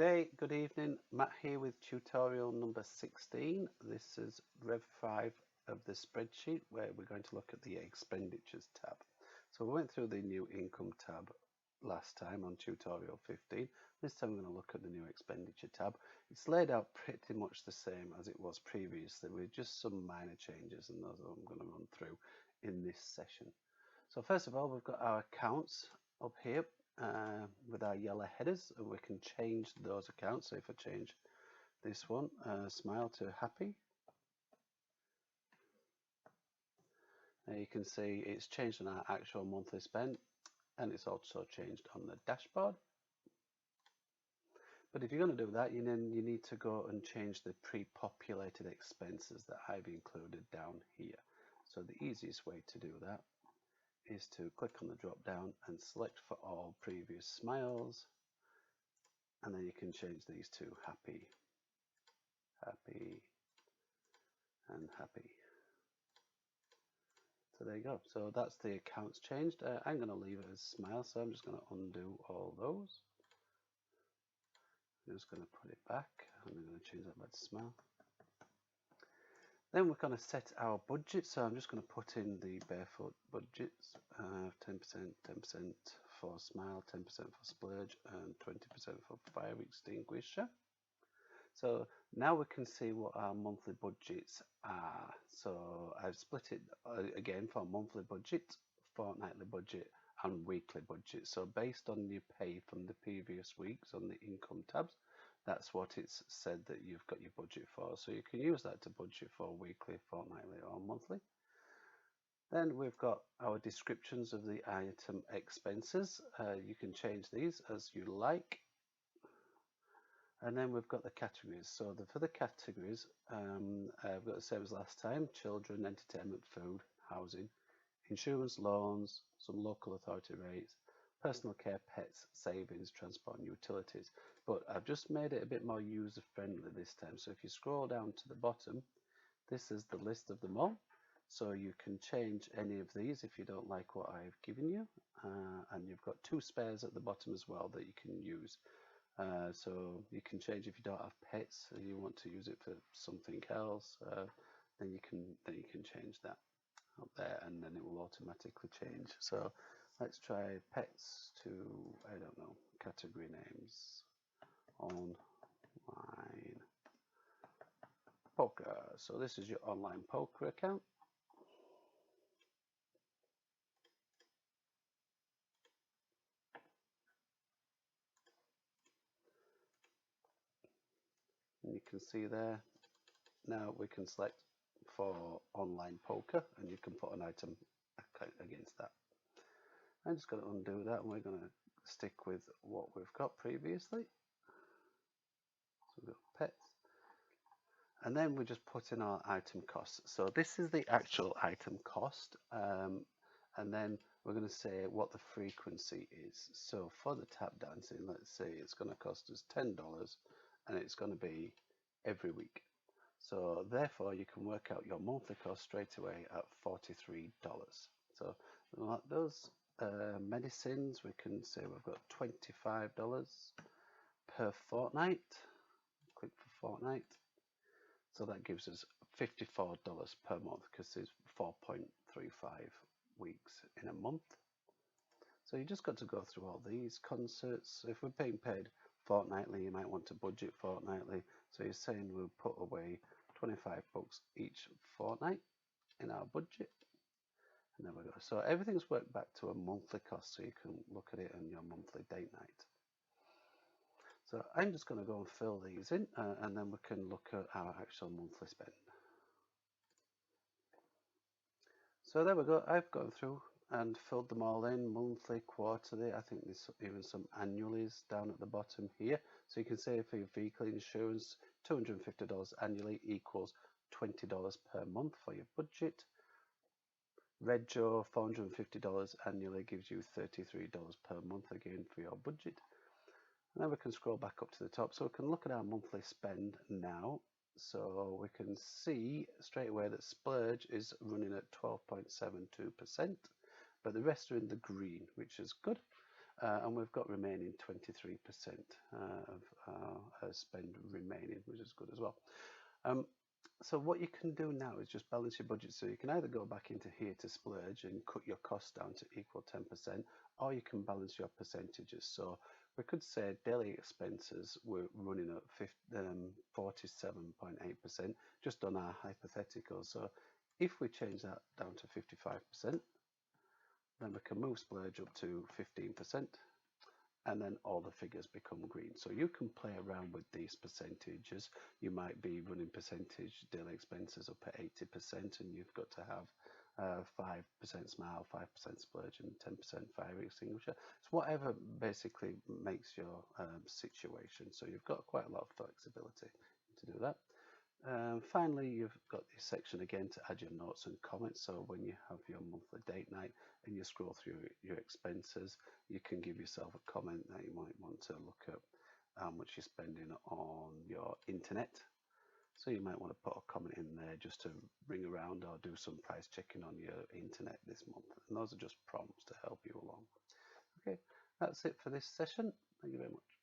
G'day, good evening. Matt here with tutorial number 16. This is Rev 5 of the spreadsheet where we're going to look at the expenditures tab. So we went through the new income tab last time on tutorial 15. This time we're going to look at the new expenditure tab. It's laid out pretty much the same as it was previously with just some minor changes, and those I'm going to run through in this session. So first of all, we've got our accounts up here with our yellow headers, and we can change those accounts. So if I change this one, smile to happy, you can see it's changed on our actual monthly spend, and it's also changed on the dashboard. But if you're going to do that, you need to go and change the pre-populated expenses that I've included down here. So the easiest way to do that is to click on the drop down and select for all previous smiles, and then you can change these to happy, happy, and happy. So there you go. So that's the accounts changed. I'm going to leave it as smile, so I'm just going to undo all those. I'm just going to put it back, and I'm going to change that back to smile. Then we're going to set our budget, so I'm just going to put in the Barefoot budgets, 10%, 10% for smile, 10% for splurge, and 20% for fire extinguisher. So now we can see what our monthly budgets are. So I've split it again for monthly budget, fortnightly budget, and weekly budget. So based on your pay from the previous weeks on the income tabs, that's what it's said that you've got your budget for. So you can use that to budget for weekly, fortnightly, or monthly. Then we've got our descriptions of the item expenses. You can change these as you like. And then we've got the categories. So for the categories, I've got the same as last time: children, entertainment, food, housing, insurance, loans, some local authority rates, personal care, pets, savings, transport, and utilities. But I've just made it a bit more user friendly this time. So if you scroll down to the bottom, this is the list of them all. So you can change any of these if you don't like what I've given you. And you've got two spares at the bottom as well that you can use. So you can change if you don't have pets and you want to use it for something else, then you can change that up there, and then it will automatically change. So let's try pets to, I don't know, category names, online poker. So this is your online poker account. And you can see there, now we can select for online poker, and you can put an item against that. I'm just going to undo that, and we're going to stick with what we've got previously. So we've got pets, and then we just put in our item costs. So this is the actual item cost, and then we're going to say what the frequency is. So for the tap dancing, let's say it's going to cost us $10, and it's going to be every week. So therefore you can work out your monthly cost straight away at $43. So like those medicines, we can say we've got $25 per fortnight. Click for fortnight. So that gives us $54 per month, because there's 4.35 weeks in a month. So you just got to go through all these concerts. If we're being paid fortnightly, you might want to budget fortnightly. So you're saying we'll put away $25 each fortnight in our budget. And there we go. So everything's worked back to a monthly cost, so you can look at it on your monthly date night. So I'm just going to go and fill these in, and then we can look at our actual monthly spend. So there we go. I've gone through and filled them all in, monthly, quarterly. I think there's even some annuallys down at the bottom here. So you can say for your vehicle insurance, $250 annually equals $20 per month for your budget. Rego, $450 annually gives you $33 per month again for your budget. And then we can scroll back up to the top, so we can look at our monthly spend now. So we can see straight away that splurge is running at 12.72%, but the rest are in the green, which is good. and we've got remaining 23% of our spend remaining, which is good as well. So what you can do now is just balance your budget. So you can either go back into here to splurge and cut your costs down to equal 10%, or you can balance your percentages. So we could say daily expenses were running at 47.8%, just on our hypothetical. So if we change that down to 55%, then we can move splurge up to 15%, and then all the figures become green. So you can play around with these percentages. You might be running percentage daily expenses up at 80%, and you've got to have 5% smile, 5% splurge, and 10% fire extinguisher. It's whatever basically makes your situation. So you've got quite a lot of flexibility to do that. Finally, you've got this section again to add your notes and comments. So when you have your monthly date night and you scroll through your expenses, you can give yourself a comment that you might want to look at how much you're spending on your internet. So you might want to put a comment in there just to ring around or do some price checking on your internet this month. And those are just prompts to help you along. Okay, that's it for this session. Thank you very much.